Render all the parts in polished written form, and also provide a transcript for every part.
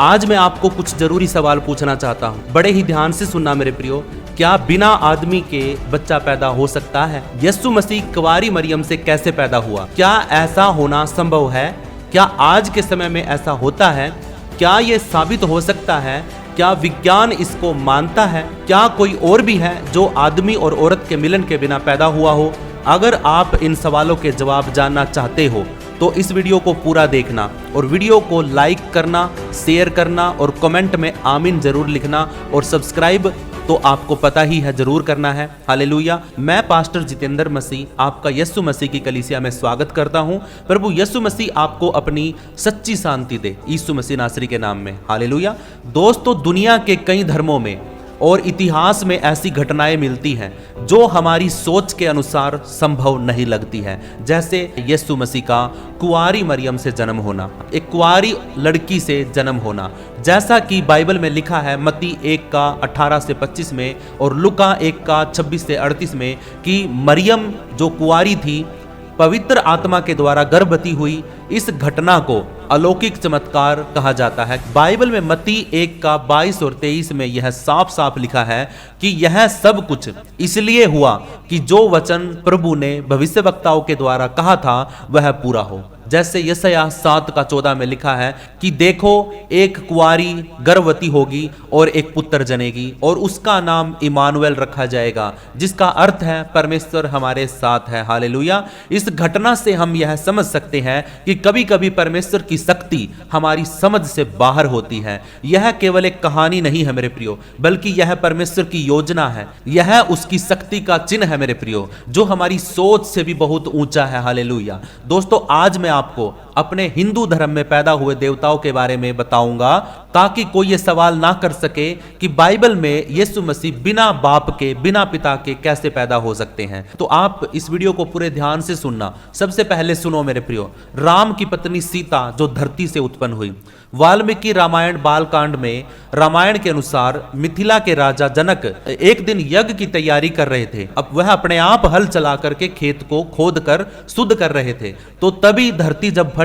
आज मैं आपको कुछ जरूरी सवाल पूछना चाहता हूँ, बड़े ही ध्यान से सुनना मेरे प्रियो। क्या बिना आदमी के बच्चा पैदा हो सकता है? यीशु मसीह कुंवारी मरियम से कैसे पैदा हुआ? क्या ऐसा होना संभव है? क्या आज के समय में ऐसा होता है? क्या ये साबित हो सकता है? क्या विज्ञान इसको मानता है? क्या कोई और भी है जो आदमी और औरत के मिलन के बिना पैदा हुआ हो? अगर आप इन सवालों के जवाब जानना चाहते हो तो इस वीडियो को पूरा देखना और वीडियो को लाइक करना, शेयर करना और कमेंट में आमीन जरूर लिखना और सब्सक्राइब तो आपको पता ही है जरूर करना है। हालेलुया। मैं पास्टर जितेंद्र मसीह आपका यीशु मसीह की कलीसिया में स्वागत करता हूं। प्रभु यीशु मसीह आपको अपनी सच्ची शांति दे, यीशु मसीह नासरी के नाम में। हालेलुया। दोस्तों, दुनिया के कई धर्मों में और इतिहास में ऐसी घटनाएं मिलती हैं जो हमारी सोच के अनुसार संभव नहीं लगती है। जैसे यीशु मसीह का कुंवारी मरियम से जन्म होना, एक कुंवारी लड़की से जन्म होना, जैसा कि बाइबल में लिखा है मत्ती 1 का 18 से 25 में और लुका 1 का 26 से 38 में कि मरियम जो कुंवारी थी पवित्र आत्मा के द्वारा गर्भवती हुई। इस घटना को अलौकिक चमत्कार कहा जाता है। बाइबल में मत्ती 1 का 22 और 23 में यह साफ साफ लिखा है कि यह सब कुछ इसलिए हुआ कि जो वचन प्रभु ने भविष्यवक्ताओं के द्वारा कहा था वह पूरा हो। जैसे यशायाह 7 का 14 में लिखा है कि देखो, एक कुंवारी गर्भवती होगी और एक पुत्र जनेगी और उसका नाम इमानुएल रखा जाएगा, जिसका अर्थ है परमेश्वर हमारे साथ है। हालेलुया। इस घटना से हम यह समझ सकते हैं कि कभी कभी परमेश्वर की शक्ति हमारी समझ से बाहर होती है। यह केवल एक कहानी नहीं है मेरे प्रियो, बल्कि यह परमेश्वर की योजना है। यह उसकी शक्ति का चिन्ह है मेरे प्रियो, जो हमारी सोच से भी बहुत ऊंचा है। हालेलुया। दोस्तों, आज मैं आपको अपने हिंदू धर्म में पैदा हुए देवताओं के बारे में बताऊंगा ताकि कोई ये सवाल ना कर सके कि बाइबल में यीशु मसीह बिना बाप के, बिना पिता के कैसे पैदा हो सकते हैं। तो आप इस वीडियो को पूरे ध्यान से सुनना। सबसे पहले सुनो मेरे प्रियो, राम की पत्नी सीता जो धरती से उत्पन्न हुई। वाल्मीकि रामायण बालकांड में रामायण के अनुसार मिथिला के राजा जनक एक दिन यज्ञ की तैयारी कर रहे थे। अब वह अपने आप हल चला करके खेत को खोद कर शुद्ध कर रहे थे, तो तभी धरती जब फटी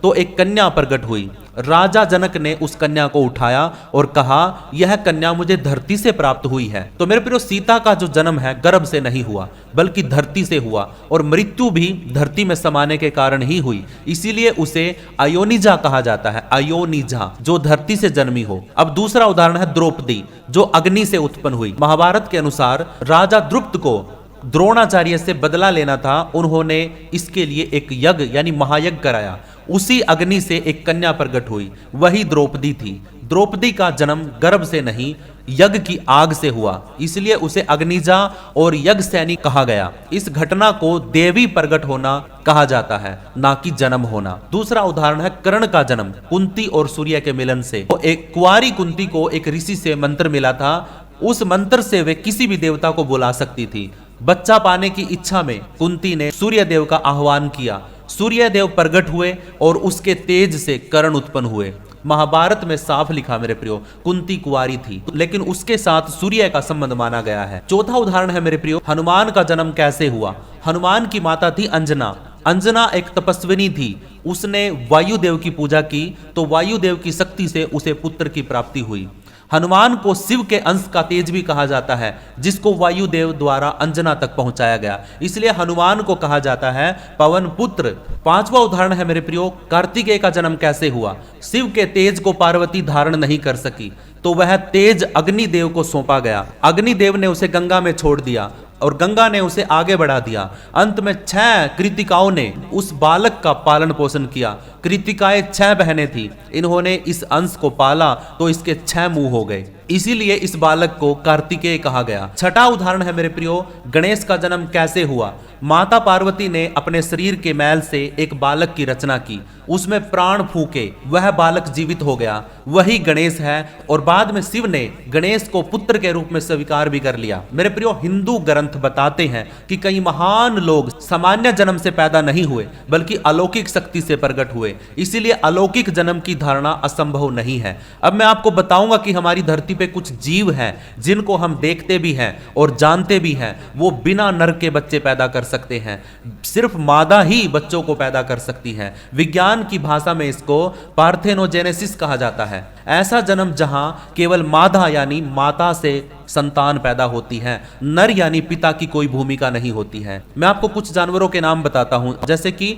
तो एक कन्या प्रकट हुई। राजा जनक ने उस कन्या को उठाया और कहा, यह कन्या मुझे धरती से प्राप्त हुई है। तो मेरे प्रियो, सीता का जो जन्म है गर्भ से नहीं हुआ बल्कि धरती से हुआ और मृत्यु भी धरती में समाने के कारण ही हुई। इसीलिए उसे अयोनिजा कहा जाता है, अयोनिजा, जो धरती से जन्मी हो। अब दूसरा उदाहरण है द्रौपदी, जो अग्नि से उत्पन्न हुई। महाभारत के अनुसार राजा द्रुपद को द्रोणाचार्य से बदला लेना था। उन्होंने इसके लिए एक यज्ञ यानी महायज्ञ कराया। उसी अग्नि से एक कन्या प्रकट हुई, वही द्रौपदी थी। द्रौपदी का जन्म गर्भ से नहीं, यज्ञ की आग से हुआ, इसलिए उसे अग्निजा और यज्ञ सैनी कहा गया। इस घटना को देवी प्रकट होना कहा जाता है, ना कि जन्म होना। दूसरा उदाहरण है कर्ण का जन्म, कुंती और सूर्य के मिलन से। तो एक कुंवारी कुंती को एक ऋषि से मंत्र मिला था। उस मंत्र से वे किसी भी देवता को बुला सकती थी। बच्चा पाने की इच्छा में कुंती ने सूर्य देव का आह्वान किया। सूर्य देव प्रकट हुए और उसके तेज से कर्ण उत्पन्न हुए। महाभारत में साफ लिखा मेरे प्रियो, कुंती कुंवारी थी, लेकिन उसके साथ सूर्य का संबंध माना गया है। चौथा उदाहरण है मेरे प्रियो, हनुमान का जन्म कैसे हुआ। हनुमान की माता थी अंजना। अंजना एक तपस्विनी थी। उसने वायुदेव की पूजा की तो वायुदेव की शक्ति से उसे पुत्र की प्राप्ति हुई। हनुमान को शिव के अंश का तेज भी कहा जाता है, जिसको वायुदेव द्वारा अंजना तक पहुंचाया गया, इसलिए हनुमान को कहा जाता है पवन पुत्र। पांचवा उदाहरण है मेरे प्रियो, कार्तिकेय का जन्म कैसे हुआ। शिव के तेज को पार्वती धारण नहीं कर सकी तो वह तेज अग्निदेव को सौंपा गया। अग्निदेव ने उसे गंगा में छोड़ दिया और गंगा ने उसे आगे बढ़ा दिया। अंत में 6 कृतिकाओं ने उस बालक का पालन पोषण किया। कृतिकाएं 6 बहनें थी। इन्होंने इस अंश को पाला तो इसके 6 मुंह हो गए, इसीलिए इस बालक को कार्तिकेय कहा गया। छठा उदाहरण है मेरे प्रियो, गणेश का जन्म कैसे हुआ। माता पार्वती ने अपने शरीर के मैल से एक बालक की रचना की, उसमें प्राण फूके, वह बालक जीवित हो गया, वही गणेश है। और बाद में शिव ने गणेश को पुत्र के रूप में स्वीकार भी कर लिया। मेरे प्रियो, हिंदू ग्रंथ बताते हैं कि कई महान लोग सामान्य जन्म से पैदा नहीं हुए बल्कि अलौकिक शक्ति से प्रकट हुए। हुए, इसीलिए अलौकिक जन्म की धारणा असंभव नहीं है। अब मैं आपको बताऊंगा कि हमारी धरती पे कुछ जीव हैं जिनको हम देखते भी हैं और जानते भी हैं, वो बिना नर के बच्चे पैदा कर सकते हैं। सिर्फ मादा ही बच्चों को पैदा कर सकती है। विज्ञान की भाषा में इसको पार्थेनोजेनेसिस कहा जाता है। ऐसा जन्म जहां केवल मादा यानी माता से संतान पैदा होती है, नर यानी पिता की कोई भूमिका नहीं होती है। मैं आपको कुछ जानवरों के नाम बताता हूं, जैसे कि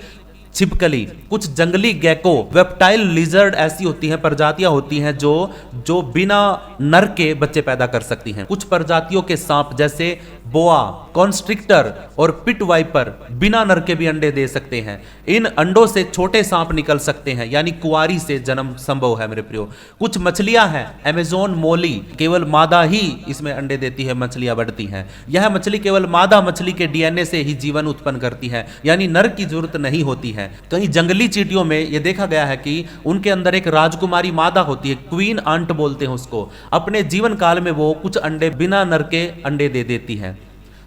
छिपकली, कुछ जंगली गैको, वेप्टाइल लिजर्ड ऐसी होती हैं, प्रजातियां होती हैं जो बिना नर के बच्चे पैदा कर सकती हैं। कुछ प्रजातियों के सांप जैसे बोआ, कॉन्स्ट्रिक्टर और पिट वाइपर बिना नर के भी अंडे दे सकते हैं। इन अंडों से छोटे सांप निकल सकते हैं, यानी कुंवारी से जन्म संभव है मेरे प्रियो। कुछ मछलियां हैं, अमेजोन मोली, केवल मादा ही इसमें अंडे देती है, मछलियां बढ़ती हैं। यह मछली केवल मादा मछली के डीएनए से ही जीवन उत्पन्न करती है, यानी नर की जरूरत नहीं होती है। कई जंगली चींटियों में यह देखा गया है कि उनके अंदर एक राजकुमारी मादा होती है, क्वीन आंट बोलते हैं उसको। अपने जीवन काल में वो कुछ अंडे बिना नर के अंडे दे देती है।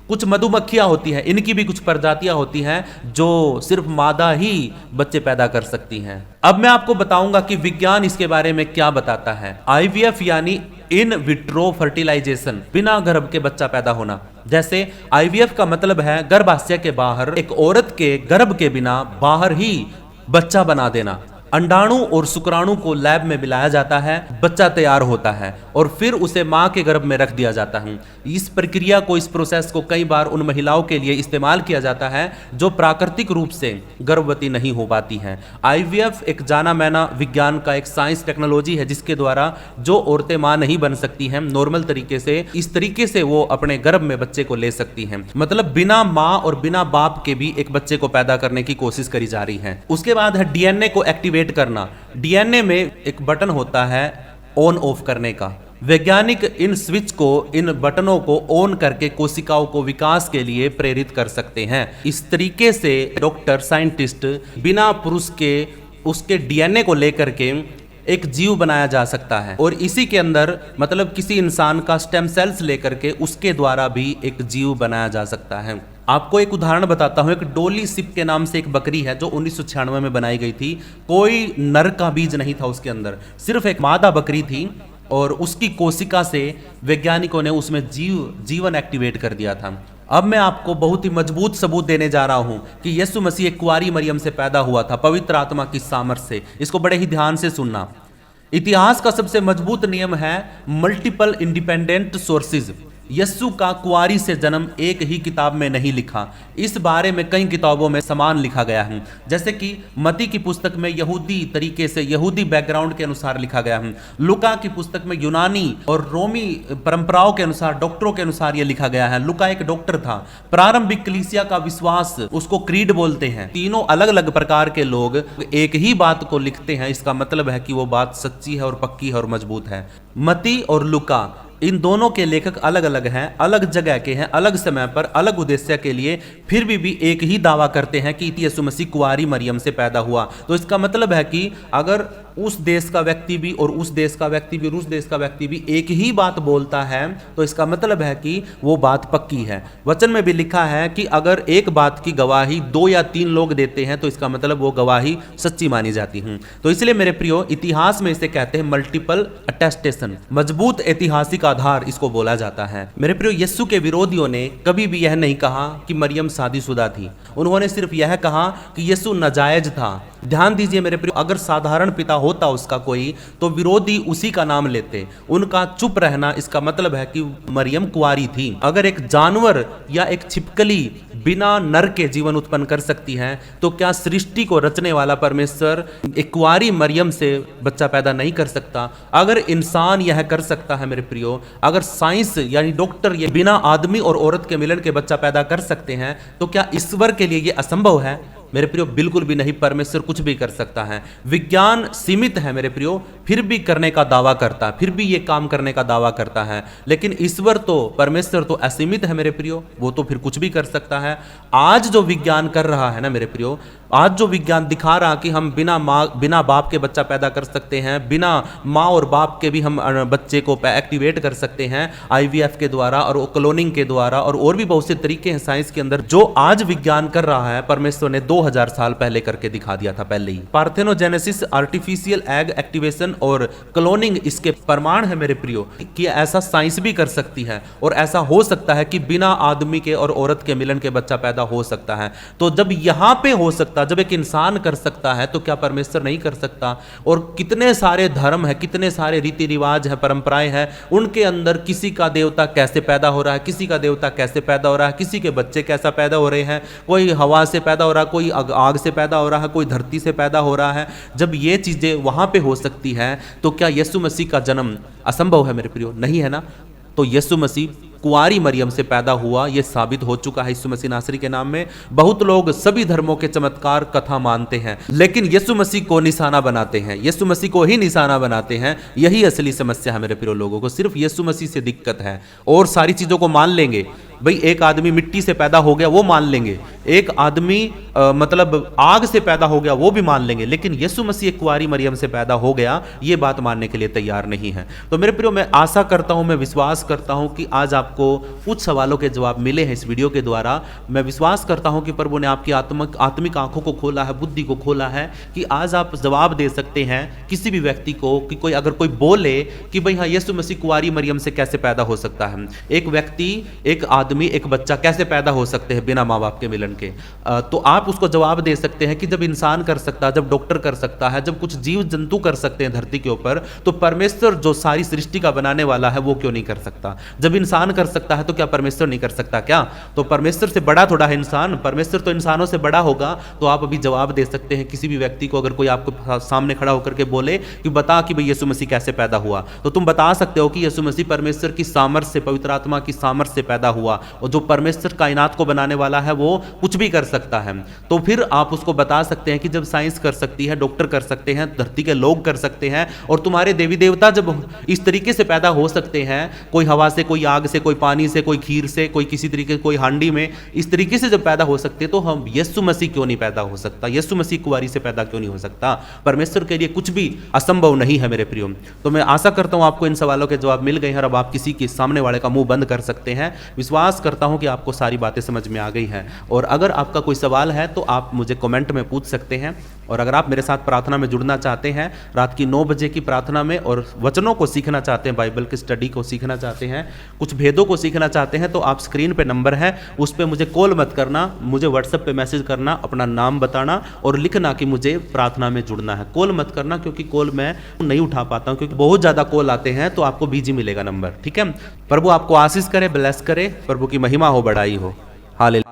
कुछ मधुमक्खियां होती हैं, इनकी भी कुछ प्रजातियां होती हैं जो सिर्फ मादा ही बच्चे पैदा कर सकती हैं। अब मैं आपको बताऊंगा कि विज्ञान इसके बारे में क्या बताता है। आईवीएफ यानी इन विट्रो फर्टिलाइजेशन, बिना गर्भ के बच्चा पैदा होना। जैसे आईवीएफ का मतलब है गर्भाशय के बाहर एक औरत के गर्भ के बिना बाहर ही बच्चा बना देना। अंडाणु और शुक्राणु को लैब में मिलाया जाता है, बच्चा तैयार होता है और फिर उसे मां के गर्भ में रख दिया जाता है। इस प्रक्रिया को, इस प्रोसेस को कई बार उन महिलाओं के लिए इस्तेमाल किया जाता है जो प्राकृतिक रूप से गर्भवती नहीं हो पाती हैं। आईवीएफ एक जाना माना विज्ञान का एक साइंस टेक्नोलॉजी है जिसके द्वारा जो औरतें मां नहीं बन सकती हैं नॉर्मल तरीके से, इस तरीके से वो अपने गर्भ में बच्चे को ले सकती हैं। मतलब बिना मां और बिना बाप के भी एक बच्चे को पैदा करने की कोशिश करी जा रही है। उसके बाद है डीएनए को एक्टिवेट करना। डीएनए में एक बटन होता है ऑन ऑफ करने का। वैज्ञानिक इन स्विच को, इन बटनों को ऑन करके कोशिकाओं को विकास के लिए प्रेरित कर सकते हैं। इस तरीके से डॉक्टर, साइंटिस्ट बिना पुरुष के उसके डीएनए को लेकर के एक जीव बनाया जा सकता है और इसी के अंदर मतलब किसी इंसान का स्टेम सेल्स लेकर के उसके द्वारा भी एक जीव बनाया जा सकता है। आपको एक उदाहरण बताता हूं। एक डोली सिप के नाम से एक बकरी है जो 1996 में बनाई गई थी। कोई नर का बीज नहीं था उसके अंदर, सिर्फ एक मादा बकरी थी और उसकी कोशिका से वैज्ञानिकों ने उसमें जीवन एक्टिवेट कर दिया था। अब मैं आपको बहुत ही मजबूत सबूत देने जा रहा हूं कि यीशु मसीह एक कुंवारी मरियम से पैदा हुआ था, पवित्र आत्मा की सामर्थ्य से। इसको बड़े ही ध्यान से सुनना। इतिहास का सबसे मजबूत नियम है मल्टीपल इंडिपेंडेंट सोर्सेज। यस्सु का कुंवारी से जन्म एक ही किताब में नहीं लिखा, इस बारे में कई किताबों में समान लिखा गया है। जैसे कि मती की पुस्तक में यहूदी तरीके से, यहूदी बैकग्राउंड के अनुसार लिखा गया है। लुका की पुस्तक में यूनानी और रोमी परंपराओं के अनुसार, डॉक्टरों के अनुसार यह लिखा गया है। लुका एक डॉक्टर था। प्रारंभिक कलीसिया का विश्वास, उसको क्रीड बोलते हैं। तीनों अलग अलग प्रकार के लोग एक ही बात को लिखते हैं, इसका मतलब है कि वो बात सच्ची है और पक्की है और मजबूत है। मती और लुका इन दोनों के लेखक अलग अलग हैं, अलग जगह के हैं, अलग समय पर, अलग उद्देश्य के लिए, फिर भी एक ही दावा करते हैं कि यीशु मसीह कुंवारी मरियम से पैदा हुआ। तो इसका मतलब है कि अगर उस देश का व्यक्ति भी और उस देश का व्यक्ति भी और उस देश का व्यक्ति भी एक ही बात बोलता है तो इसका मतलब है कि वो बात पक्की है। वचन में भी लिखा है कि अगर एक बात की गवाही 2 या 3 लोग देते हैं तो इसका मतलब वो गवाही सच्ची मानी जाती है। तो इसलिए मेरे प्रियो, इतिहास में इसे कहते हैं मल्टीपल अटेस्टेशन, मजबूत ऐतिहासिक आधार इसको बोला जाता है। मेरे प्रियो, यीशु के विरोधियों ने कभी भी यह नहीं कहा कि मरियम शादीशुदा थी। उन्होंने सिर्फ यह कहा कि यीशु नाजायज था। ध्यान दीजिए मेरे प्रियो, अगर साधारण पिता होता उसका कोई तो विरोधी उसी का नाम लेते। उनका चुप रहना इसका मतलब है कि मरियम कुंवारी थी। अगर एक जानवर या एक छिपकली बिना नर के जीवन उत्पन्न कर सकती है तो क्या सृष्टि को रचने वाला परमेश्वर एक कुंवारी मरियम से बच्चा पैदा नहीं कर सकता? अगर इंसान यह कर सकता है मेरे प्रियो, अगर साइंस यानी डॉक्टर ये बिना आदमी और औरत के मिलन के बच्चा पैदा कर सकते हैं तो क्या ईश्वर के लिए ये असंभव है? मेरे प्रियो, बिल्कुल भी नहीं। परमेश्वर कुछ भी कर सकता है। विज्ञान सीमित है मेरे प्रियो, फिर भी करने का दावा करता है, फिर भी ये काम करने का दावा करता है। लेकिन ईश्वर तो, परमेश्वर तो असीमित है मेरे प्रियो, वो तो फिर कुछ भी कर सकता है। आज जो विज्ञान कर रहा है ना मेरे प्रियो, आज जो विज्ञान दिखा रहा कि हम बिना बाप के बच्चा पैदा कर सकते हैं, बिना माँ और बाप के भी हम बच्चे को एक्टिवेट कर सकते हैं आईवीएफ के द्वारा और क्लोनिंग के द्वारा, और भी बहुत से तरीके हैं साइंस के अंदर जो आज विज्ञान कर रहा है, परमेश्वर ने 2000 साल पहले करके दिखा दिया था पहले ही। पार्थेनोजेनेसिस, आर्टिफिशियल एग एक्टिवेशन और क्लोनिंग इसके प्रमाण है मेरे प्रियो कि ऐसा साइंस भी कर सकती है और ऐसा हो सकता है कि बिना आदमी के और औरत के मिलन के बच्चा पैदा हो सकता है। तो जब यहां पे हो सकता, जब एक इंसान कर सकता है तो क्या परमेश्वर नहीं कर सकता? और कितने सारे धर्म है, कितने सारे रीति रिवाज है, परंपराएं हैं, उनके अंदर किसी का देवता कैसे पैदा हो रहा है, किसी का देवता कैसे पैदा हो रहा है, किसी के बच्चे कैसा पैदा हो रहे हैं, कोई हवा से पैदा हो रहा है, कोई आग से पैदा हो रहा है, कोई धरती से पैदा हो रहा है। जब ये चीजें वहां पे हो सकती है तो क्या यीशु मसीह का जन्म असंभव है मेरे प्रियो? नहीं है ना। तो यीशु मसीह कुंवारी मरियम से पैदा हुआ, यह साबित हो चुका है यीशु मसीह नासरी के नाम में। बहुत लोग सभी धर्मों के चमत्कार कथा मानते हैं, लेकिन यीशु मसीह को निशाना बनाते हैं, यीशु मसीह को ही निशाना बनाते हैं। यही असली समस्या है मेरे प्रिय लोगों को, सिर्फ यीशु मसीह से दिक्कत है। और सारी चीजों को मान लेंगे, भाई एक आदमी मिट्टी से पैदा हो गया वो मान लेंगे, एक आदमी मतलब आग से पैदा हो गया वो भी मान लेंगे, लेकिन यीशु मसीह एक कुंवारी मरियम से पैदा हो गया ये बात मानने के लिए तैयार नहीं है। तो मेरे प्रियो, मैं आशा करता हूं, मैं विश्वास करता हूं कि आज आपको कुछ सवालों के जवाब मिले हैं इस वीडियो के द्वारा। मैं विश्वास करता हूं कि प्रभु ने आपकी आत्मिक आंखों को खोला है, बुद्धि को खोला है कि आज आप जवाब दे सकते हैं किसी भी व्यक्ति को कि कोई अगर कोई बोले कि भाई हाँ यीशु मसीह कुंवारी मरियम से कैसे पैदा हो सकता है, एक व्यक्ति, एक आदमी, एक बच्चा कैसे पैदा हो सकते हैं बिना माँ बाप के मिलन के, तो आप उसको जवाब दे सकते हैं कि जब इंसान कर सकता है, जब डॉक्टर कर सकता है, जब कुछ जीव जंतु कर सकते हैं धरती के ऊपर, तो परमेश्वर जो सारी सृष्टि का बनाने वाला है वो क्यों नहीं कर सकता? जब इंसान कर सकता है तो क्या परमेश्वर नहीं कर सकता क्या? तो परमेश्वर से बड़ा थोड़ा है इंसान, परमेश्वर तो इंसानों से बड़ा होगा। तो आप अभी जवाब दे सकते हैं किसी भी व्यक्ति को, अगर कोई आपको सामने खड़ा होकर के बोले कि बता कि भाई यीशु मसीह कैसे पैदा हुआ, तो तुम बता सकते हो कि यीशु मसीह परमेश्वर की सामर्थ्य से, पवित्र आत्मा की सामर्थ्य से पैदा हुआ, और जो परमेश्वर कायनात को बनाने वाला है वो कुछ भी कर सकता है। तो फिर आप उसको बता सकते हैं कि जब साइंस कर सकती है, डॉक्टर कर सकते हैं, धरती के लोग कर सकते हैं, और तुम्हारे देवी देवता जब इस तरीके से पैदा हो सकते हैं, कोई हवा से, कोई आग से, कोई पानी से, कोई खीर से, कोई किसी तरीके, कोई हांडी में, इस तरीके से जब पैदा हो सकते, तो हम यीशु मसीह क्यों नहीं पैदा हो सकता? यीशु मसीह कुंवारी से पैदा क्यों नहीं हो सकता? परमेश्वर के लिए कुछ भी असंभव नहीं है मेरे प्रियो। तो मैं आशा करता हूं आपको इन सवालों के जवाब मिल गए हैं, अब आप किसी के सामने वाले का मुंह बंद कर सकते हैं। विश्वास करता हूं कि आपको सारी बातें समझ में आ गई हैं, और अगर आपका कोई सवाल है तो आप मुझे कमेंट में पूछ सकते हैं। और अगर आप मेरे साथ प्रार्थना में जुड़ना चाहते हैं रात की 9 बजे की प्रार्थना में, और वचनों को सीखना चाहते हैं, बाइबल की स्टडी को सीखना चाहते हैं, कुछ भेदों को सीखना चाहते हैं, तो आप स्क्रीन पे नंबर है उस पे मुझे कॉल मत करना, मुझे व्हाट्सएप पे मैसेज करना, अपना नाम बताना और लिखना कि मुझे प्रार्थना में जुड़ना है। कॉल मत करना क्योंकि कॉल मैं नहीं उठा पाता हूं, क्योंकि बहुत ज़्यादा कॉल आते हैं, तो आपको बिजी मिलेगा नंबर, ठीक है। प्रभु आपको आशीष करे, ब्लेस करे, प्रभु की महिमा हो, बड़ाई हो। हालेलुया।